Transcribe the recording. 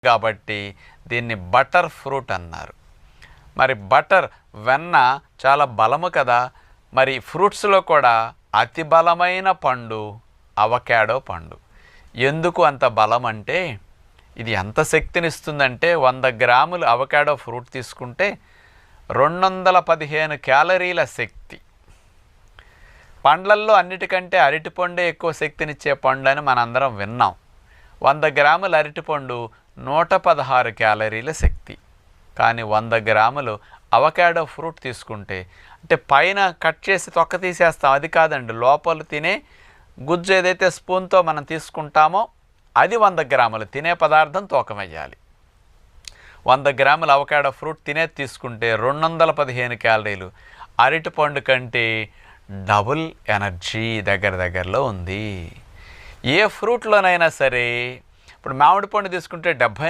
కాబట్టి దీన్ని butter fruit అన్నారు. మరి బటర్ వెన్న చాలా బలము కదా. మరి ఫ్రూట్స్లో కూడా అతి బలమైన పండు అవకాడో పండు. ఎందుకు అంత బలం అంటే ఇది ఎంత శక్తినిస్తుందంటే 100 గ్రాములు అవకాడో ఫ్రూట్ తీసుకుంటే 215 క్యాలరీల శక్తి. పండ్లల్లో అన్నిటికంటే అరటిపండే ఎక్కువ శక్తినిచ్చే పండు అని మనందరం విన్నాం. 100 గ్రాముల అరటిపండు 116 క్యాలరీల శక్తి. కానీ 100 గ్రాములు అవకాడో ఫ్రూట్ తీసుకుంటే, అంటే పైన కట్ చేసి తొక్క తీసేస్తాం, అది కాదండి, లోపల తినే గుజ్జు ఏదైతే స్పూన్తో మనం తీసుకుంటామో అది 100 గ్రాములు తినే పదార్థం తూకమయ్యాలి. 100 గ్రాముల అవకాడో ఫ్రూట్ తినేది తీసుకుంటే 215 క్యాలరీలు. అరటిపండు కంటే డబుల్ ఎనర్జీ దగ్గరలో ఉంది. ఏ ఫ్రూట్లోనైనా సరే, ఇప్పుడు మామిడి పండు తీసుకుంటే 74